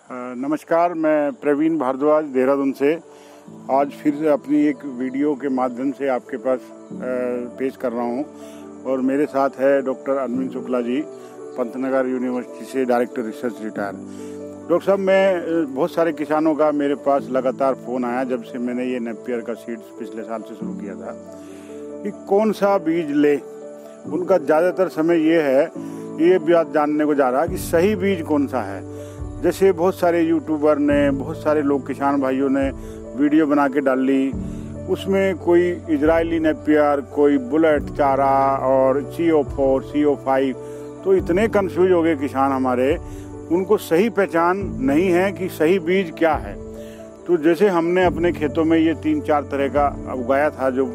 नमस्कार, मैं प्रवीण भारद्वाज देहरादून से आज फिर अपनी एक वीडियो के माध्यम से आपके पास पेश कर रहा हूं और मेरे साथ है डॉक्टर अरविंद शुक्ला जी, पंतनगर यूनिवर्सिटी से डायरेक्टर रिसर्च रिटायर। डॉक्टर साहब, मैं बहुत सारे किसानों का मेरे पास लगातार फ़ोन आया जब से मैंने ये नेपियर का सीड्स पिछले साल से शुरू किया था कि कौन सा बीज ले। उनका ज़्यादातर समय ये बात जानने को जा रहा है कि सही बीज कौन सा है। जैसे बहुत सारे यूट्यूबर ने, बहुत सारे लोग किसान भाइयों ने वीडियो बना के डाल ली, उसमें कोई इजरायली नेपियर, कोई बुलेट चारा और CO4, CO5, तो इतने कंफ्यूज हो गए किसान हमारे, उनको सही पहचान नहीं है कि सही बीज क्या है। तो जैसे हमने अपने खेतों में ये 3-4 तरह का उगाया था, जो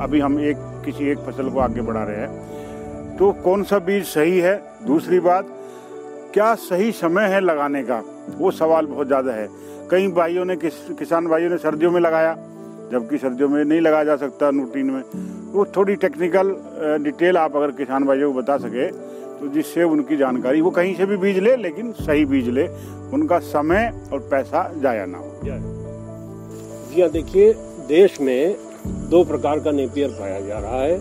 अभी हम किसी एक फसल को आगे बढ़ा रहे हैं, तो कौन सा बीज सही है। दूसरी बात, क्या सही समय है लगाने का, वो सवाल बहुत ज़्यादा है। कई भाइयों ने, किसान भाइयों ने सर्दियों में लगाया, जबकि सर्दियों में नहीं लगाया जा सकता रूटीन में। वो थोड़ी टेक्निकल डिटेल आप अगर किसान भाइयों को बता सके तो जिससे उनकी जानकारी, वो कहीं से भी बीज ले लेकिन सही बीज ले, उनका समय और पैसा जाया ना हो। जी हाँ, देखिए, देश में 2 प्रकार का नेपियर पाया जा रहा है।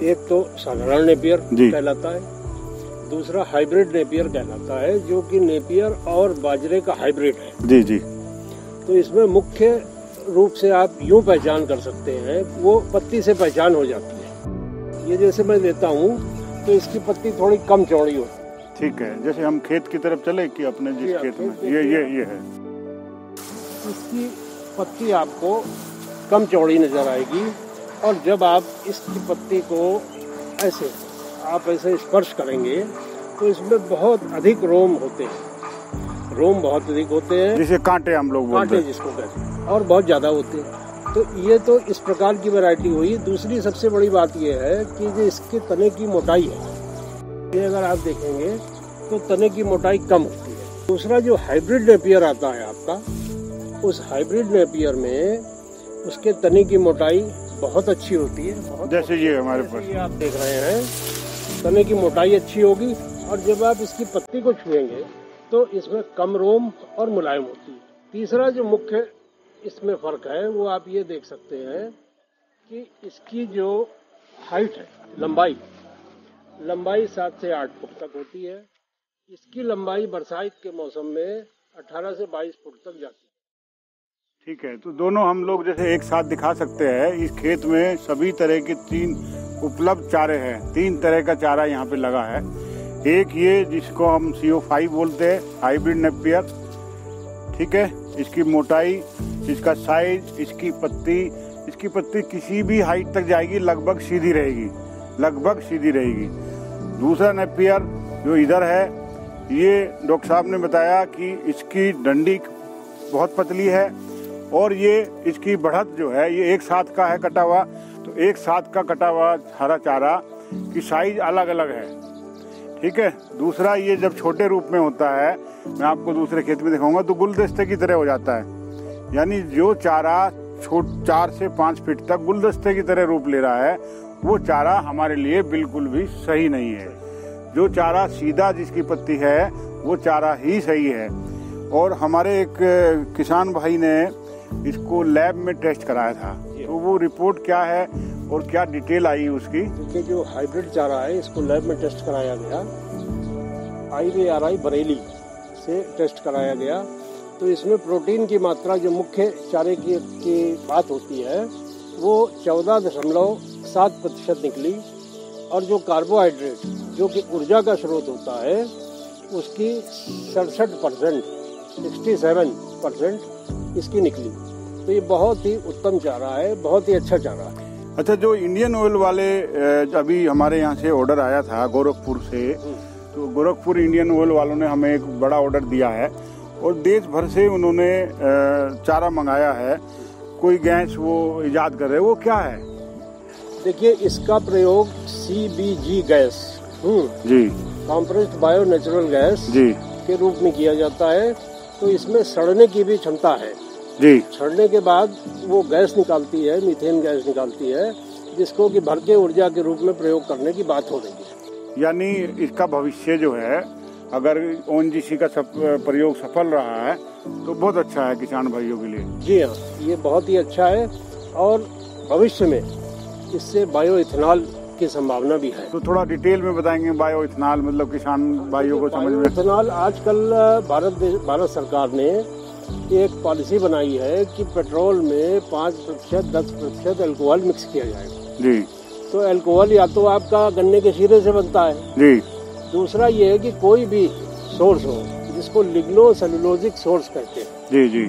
एक तो साधारण नेपियर कहलाता है, दूसरा हाइब्रिड नेपियर कहलाता है, जो कि नेपियर और बाजरे का हाइब्रिड है। जी जी। तो इसमें मुख्य रूप से आप यूं पहचान कर सकते हैं, वो पत्ती से पहचान हो जाती है। ये जैसे मैं लेता हूँ तो इसकी पत्ती थोड़ी कम चौड़ी होती है। ठीक है, जैसे हम खेत की तरफ चले कि अपने जिस खेत में ये है, इसकी पत्ती आपको कम चौड़ी नजर आएगी। और जब आप इसकी पत्ती को ऐसे स्पर्श करेंगे तो इसमें बहुत अधिक रोम होते हैं। रोम बहुत अधिक होते हैं, जिसे कांटे हम लोग बोलते हैं, जिसको कहते हैं, और बहुत ज्यादा होते हैं। तो ये तो इस प्रकार की वैरायटी हुई। दूसरी सबसे बड़ी बात ये है कि जो इसके तने की मोटाई है, ये अगर आप देखेंगे तो तने की मोटाई कम होती है। दूसरा जो हाइब्रिड नेपियर आता है आपका, उस हाइब्रिड नेपियर में उसके तने की मोटाई बहुत अच्छी होती है। जैसे ये हमारे पास ये आप देख रहे हैं, तने की मोटाई अच्छी होगी। और जब आप इसकी पत्ती को छुएंगे तो इसमें कम रोम और मुलायम होती है। तीसरा जो मुख्य इसमें फर्क है, वो आप ये देख सकते हैं कि इसकी जो हाइट है, लंबाई 7 से 8 फुट तक होती है। इसकी लंबाई बरसात के मौसम में 18 से 22 फुट तक जाती है। ठीक है, तो दोनों हम लोग जैसे एक साथ दिखा सकते हैं। इस खेत में सभी तरह के 3 उपलब्ध चारे हैं। 3 तरह का चारा यहाँ पे लगा है। एक ये जिसको हम CO5 बोलते हैं, हाइब्रिड नेपियर। ठीक है, इसकी मोटाई, इसका साइज, इसकी पत्ती किसी भी हाइट तक जाएगी, लगभग सीधी रहेगी। दूसरा नेपियर जो इधर है, ये डॉक्टर साहब ने बताया कि इसकी डंडी बहुत पतली है और ये इसकी बढ़त जो है, ये एक साथ का है कटा हुआ, तो एक साथ का कटा हुआ हरा चारा की साइज अलग अलग है। ठीक है। दूसरा, ये जब छोटे रूप में होता है, मैं आपको दूसरे खेत में दिखाऊंगा, तो गुलदस्ते की तरह हो जाता है। यानी जो चारा 4 से 5 फीट तक गुलदस्ते की तरह रूप ले रहा है, वो चारा हमारे लिए बिल्कुल भी सही नहीं है। जो चारा सीधा जिसकी पत्ती है, वो चारा ही सही है। और हमारे एक किसान भाई ने इसको लैब में टेस्ट कराया था, तो वो रिपोर्ट क्या है और क्या डिटेल आई उसकी? देखिए, जो हाइब्रिड चारा है, इसको लैब में टेस्ट कराया गया, IVRI बरेली से टेस्ट कराया गया। तो इसमें प्रोटीन की मात्रा, जो मुख्य चारे की बात होती है, वो 14.7% निकली। और जो कार्बोहाइड्रेट, जो कि ऊर्जा का स्रोत होता है, उसकी 67% इसकी निकली। तो ये बहुत ही उत्तम चारा है, बहुत ही अच्छा चारा है। अच्छा, जो इंडियन ऑयल वाले अभी हमारे यहाँ से ऑर्डर आया था गोरखपुर से, तो गोरखपुर इंडियन ऑयल वालों ने हमें एक बड़ा ऑर्डर दिया है और देश भर से उन्होंने चारा मंगाया है। कोई गैस वो इजाद कर रहे हैं, वो क्या है? देखिए, इसका प्रयोग CBG गैस, जी, कॉम्प्रेस्ड बायो नेचुरल गैस जी, के रूप में किया जाता है। तो इसमें सड़ने की भी क्षमता है जी। सड़ने के बाद वो गैस निकालती है, मीथेन गैस निकालती है, जिसको कि भर के ऊर्जा के रूप में प्रयोग करने की बात हो रही है। यानी इसका भविष्य जो है अगर ONGC का प्रयोग सफल रहा है तो बहुत अच्छा है किसान भाइयों के लिए। जी हाँ, ये बहुत ही अच्छा है और भविष्य में इससे बायो इथेनॉल की संभावना भी है। तो थोड़ा डिटेल में बताएंगे बायो इथेनॉल मतलब किसान भाइयों को समझ में। इथेनॉल आजकल भारत सरकार ने एक पॉलिसी बनाई है कि पेट्रोल में 5%, 10% अल्कोहल मिक्स किया जाएगा। जी। तो अल्कोहल या तो आपका गन्ने के शीरे से बनता है जी। दूसरा ये है कि कोई भी सोर्स हो जिसको लिग्नो सेलुलोजिक सोर्स कहते हैं जी जी,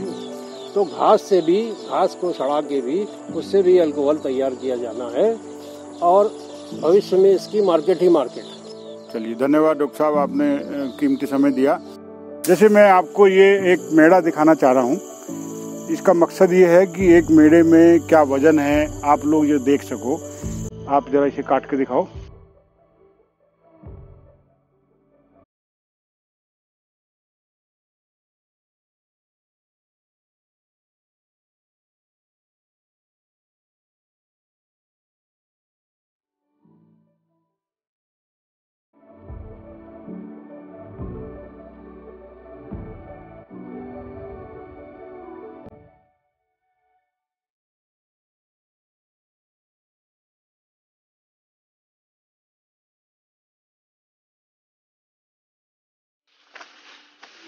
तो घास को सड़ा के भी उससे भी अल्कोहल तैयार किया जाना है और भविष्य में इसकी मार्केट ही मार्केट है। चलिए, धन्यवाद डॉक्टर साहब, आपने कीमती समय दिया। जैसे मैं आपको ये एक मेड़ा दिखाना चाह रहा हूँ, इसका मकसद ये है कि एक मेड़े में क्या वजन है आप लोग ये देख सको। आप जरा इसे काट के दिखाओ।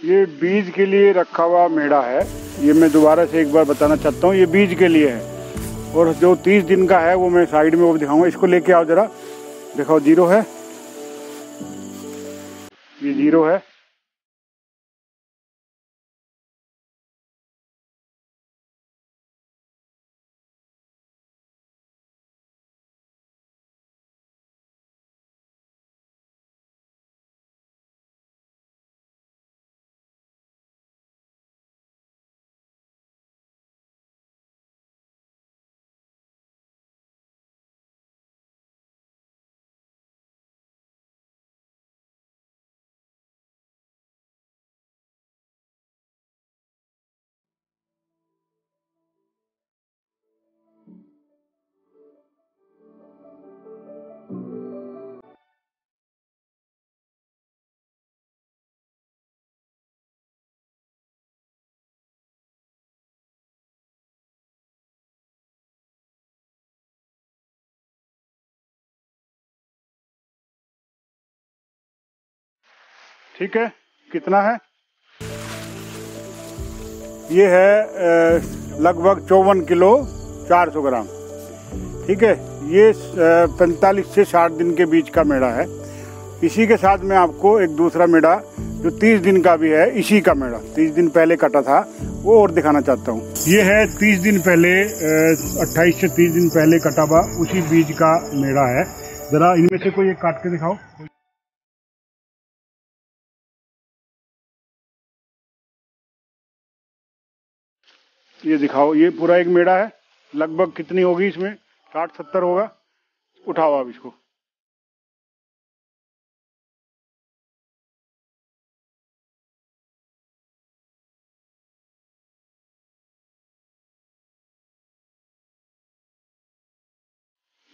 ये बीज के लिए रखा हुआ मेड़ा है। ये मैं दोबारा से एक बार बताना चाहता हूँ, ये बीज के लिए है। और जो 30 दिन का है वो मैं साइड में वो दिखाऊंगा। इसको लेके आओ जरा, दिखाओ। 0 है, ये 0 है। ठीक है, कितना है? ये है लगभग 54 किलो 400 ग्राम। ठीक है, ये 45 से 60 दिन के बीच का मेड़ा है। इसी के साथ मैं आपको एक दूसरा मेड़ा जो 30 दिन का भी है, इसी का मेड़ा 30 दिन पहले कटा था, वो और दिखाना चाहता हूँ। ये है 30 दिन पहले 28 से 30 दिन पहले कटा हुआ उसी बीज का मेड़ा है। जरा इनमें से कोई एक काट के दिखाओ। ये दिखाओ, ये पूरा एक मेड़ा है। लगभग कितनी होगी इसमें? 60-70 होगा। उठाओ आप इसको।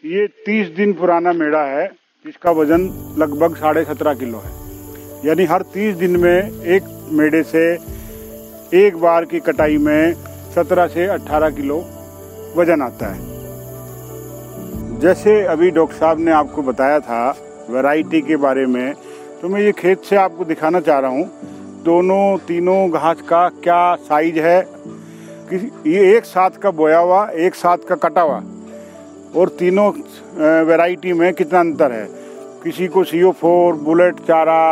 ये 30 दिन पुराना मेड़ा है जिसका वजन लगभग 17.5 किलो है। यानी हर 30 दिन में एक मेड़े से एक बार की कटाई में 17 से 18 किलो वजन आता है। जैसे अभी डॉक्टर साहब ने आपको बताया था वैरायटी के बारे में, तो मैं ये खेत से आपको दिखाना चाह रहा हूँ दोनों तीनों घास का क्या साइज है। ये एक साथ का बोया हुआ, एक साथ का कटा हुआ, और तीनों वैरायटी में कितना अंतर है। किसी को CO4 बुलेट चारा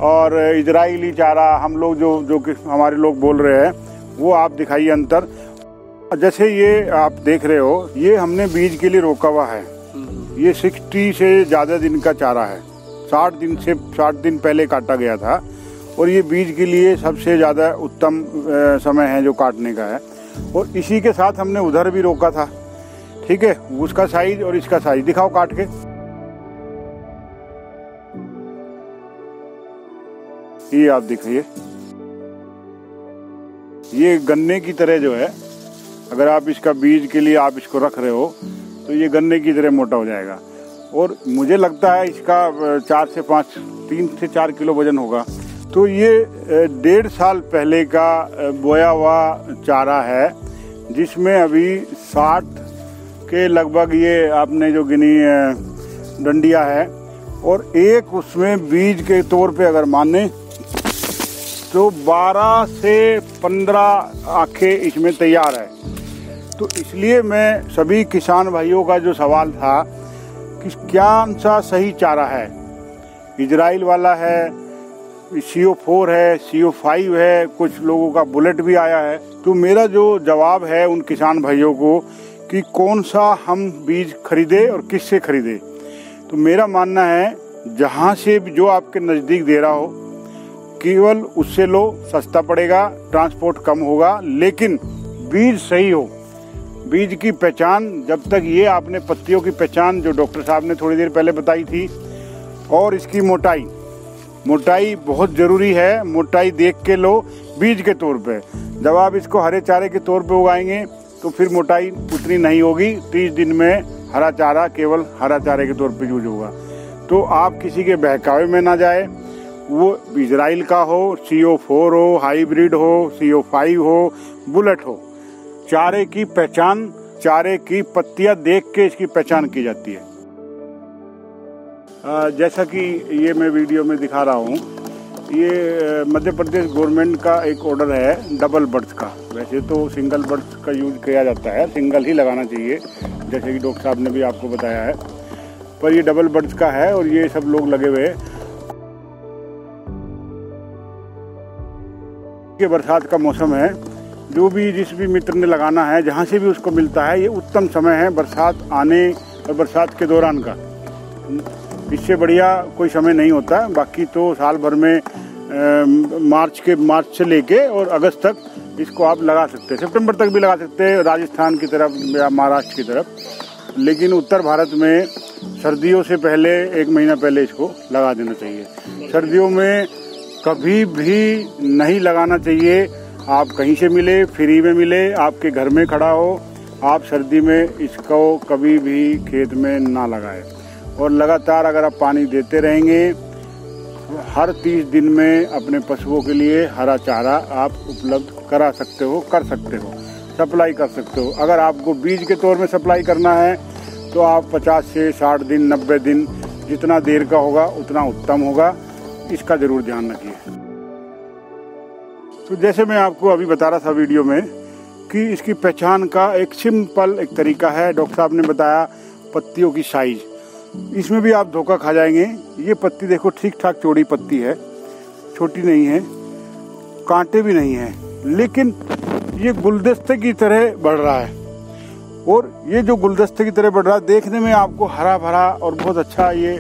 और इजरायली चारा, हम लोग जो हमारे लोग बोल रहे हैं, वो आप दिखाइए अंतर। जैसे ये आप देख रहे हो, ये हमने बीज के लिए रोका हुआ है। ये 60 से ज़्यादा दिन का चारा है। 60 दिन पहले काटा गया था, और ये बीज के लिए सबसे ज़्यादा उत्तम समय है जो काटने का है। और इसी के साथ हमने उधर भी रोका था। ठीक है, उसका साइज और इसका साइज दिखाओ काट के। ये आप देखिए, ये गन्ने की तरह जो है, अगर आप इसका बीज के लिए आप इसको रख रहे हो तो ये गन्ने की तरह मोटा हो जाएगा। और मुझे लगता है इसका 3 से 4 किलो वजन होगा। तो ये 1.5 साल पहले का बोया हुआ चारा है, जिसमें अभी 60 के लगभग ये आपने जो गिनी डंडिया है, और एक उसमें बीज के तौर पे अगर माने तो 12 से 15 आँखें इसमें तैयार है। तो इसलिए मैं सभी किसान भाइयों का जो सवाल था कि कौन सा सही चारा है, इजराइल वाला है, CO4 है, CO5 है, कुछ लोगों का बुलेट भी आया है। तो मेरा जो जवाब है उन किसान भाइयों को कि कौन सा हम बीज खरीदे और किससे खरीदे, तो मेरा मानना है जहाँ से जो आपके नज़दीक दे रहा हो केवल उससे लो, सस्ता पड़ेगा, ट्रांसपोर्ट कम होगा, लेकिन बीज सही हो। बीज की पहचान, जब तक ये आपने पत्तियों की पहचान जो डॉक्टर साहब ने थोड़ी देर पहले बताई थी, और इसकी मोटाई बहुत ज़रूरी है। मोटाई देख के लो बीज के तौर पे। जब आप इसको हरे चारे के तौर पे उगाएंगे तो फिर मोटाई उतनी नहीं होगी। 30 दिन में हरा चारा केवल हरा चारे के तौर पे यूज होगा। तो आप किसी के बहकावे में ना जाए, वो इजराइल का हो, CO4 हो, हाइब्रिड हो, CO5 हो, बुलेट हो। चारे की पहचान, चारे की पत्तियां देख के इसकी पहचान की जाती है। जैसा कि ये मैं वीडियो में दिखा रहा हूँ, ये मध्य प्रदेश गवर्नमेंट का एक ऑर्डर है डबल बर्थ का। वैसे तो सिंगल बर्थ का यूज किया जाता है, सिंगल ही लगाना चाहिए, जैसे कि डॉक्टर साहब ने भी आपको बताया है, पर ये डबल बर्थ का है और ये सब लोग लगे हुए कि बरसात का मौसम है। जो भी जिस भी मित्र ने लगाना है, जहाँ से भी उसको मिलता है, ये उत्तम समय है बरसात आने और बरसात के दौरान का। इससे बढ़िया कोई समय नहीं होता। बाकी तो साल भर में मार्च से लेके और अगस्त तक इसको आप लगा सकते हैं, सितंबर तक भी लगा सकते हैं राजस्थान की तरफ या महाराष्ट्र की तरफ। लेकिन उत्तर भारत में सर्दियों से पहले 1 महीना पहले इसको लगा देना चाहिए। सर्दियों में कभी भी नहीं लगाना चाहिए। आप कहीं से मिले, फ्री में मिले, आपके घर में खड़ा हो, आप सर्दी में इसको कभी भी खेत में ना लगाएं। और लगातार अगर आप पानी देते रहेंगे, हर 30 दिन में अपने पशुओं के लिए हरा चारा आप उपलब्ध करा सकते हो, सप्लाई कर सकते हो। अगर आपको बीज के तौर में सप्लाई करना है तो आप 50 से 60 दिन, 90 दिन, जितना देर का होगा उतना उत्तम होगा। इसका जरूर ध्यान रखिए। तो जैसे मैं आपको अभी बता रहा था वीडियो में कि इसकी पहचान का एक सिंपल एक तरीका है। डॉक्टर साहब ने बताया पत्तियों की साइज, इसमें भी आप धोखा खा जाएंगे। ये पत्ती देखो, ठीक ठाक चौड़ी पत्ती है, छोटी नहीं है, कांटे भी नहीं है, लेकिन ये गुलदस्ते की तरह बढ़ रहा है। और ये जो गुलदस्ते की तरह बढ़ रहा है, देखने में आपको हरा भरा और बहुत अच्छा ये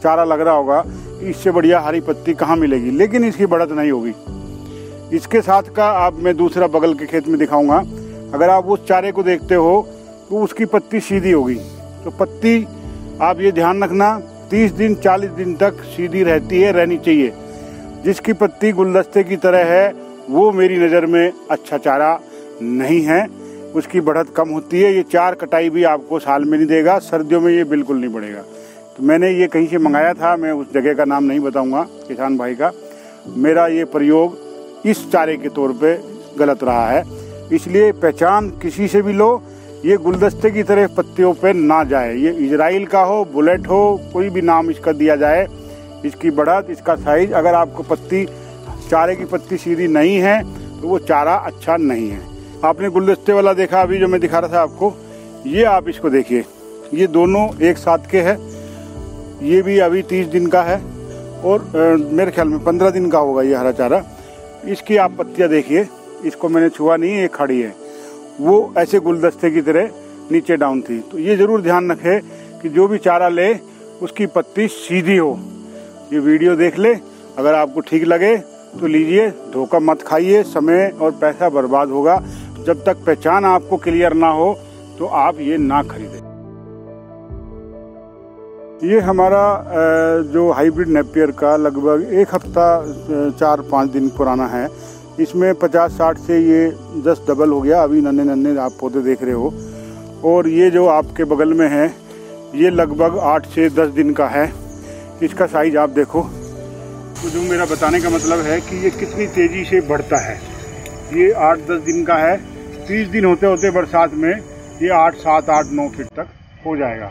चारा लग रहा होगा। इससे बढ़िया हरी पत्ती कहाँ मिलेगी, लेकिन इसकी बढ़त नहीं होगी। इसके साथ का आप मैं दूसरा बगल के खेत में दिखाऊंगा। अगर आप उस चारे को देखते हो तो उसकी पत्ती सीधी होगी। तो पत्ती आप ये ध्यान रखना 30 दिन 40 दिन तक सीधी रहनी चाहिए। जिसकी पत्ती गुलदस्ते की तरह है वो मेरी नज़र में अच्छा चारा नहीं है, उसकी बढ़त कम होती है। ये 4 कटाई भी आपको साल में नहीं देगा, सर्दियों में ये बिल्कुल नहीं बढ़ेगा। तो मैंने ये कहीं से मंगाया था, मैं उस जगह का नाम नहीं बताऊंगा, किसान भाई का। मेरा ये प्रयोग इस चारे के तौर पे गलत रहा है, इसलिए पहचान किसी से भी लो, ये गुलदस्ते की तरह पत्तियों पे ना जाए। ये इजराइल का हो, बुलेट हो, कोई भी नाम इसका दिया जाए, इसकी बढ़त, इसका साइज, अगर आपको चारे की पत्ती सीधी नहीं है तो वो चारा अच्छा नहीं है। आपने गुलदस्ते वाला देखा अभी जो मैं दिखा रहा था आपको, ये आप इसको देखिए, ये दोनों एक साथ के हैं। ये भी अभी 30 दिन का है और मेरे ख्याल में 15 दिन का होगा ये हरा चारा। इसकी आप पत्तियां देखिए, इसको मैंने छुआ नहीं है, ये खड़ी है, वो ऐसे गुलदस्ते की तरह नीचे डाउन थी। तो ये जरूर ध्यान रखे कि जो भी चारा ले उसकी पत्ती सीधी हो। ये वीडियो देख ले, अगर आपको ठीक लगे तो लीजिए, धोखा मत खाइए, समय और पैसा बर्बाद होगा। जब तक पहचान आपको क्लियर ना हो तो आप ये ना खरीदें। ये हमारा जो हाइब्रिड नेपियर का लगभग 1 हफ्ता 4-5 दिन पुराना है। इसमें 50-60 से ये 10 डबल हो गया। अभी नन्हे आप पौधे देख रहे हो। और ये जो आपके बगल में है ये लगभग 8 से 10 दिन का है। इसका साइज आप देखो। तो जो मेरा बताने का मतलब है कि ये कितनी तेज़ी से बढ़ता है। ये 8-10 दिन का है, 30 दिन होते होते बरसात में ये 8, 7, 8, 9 फीट तक हो जाएगा।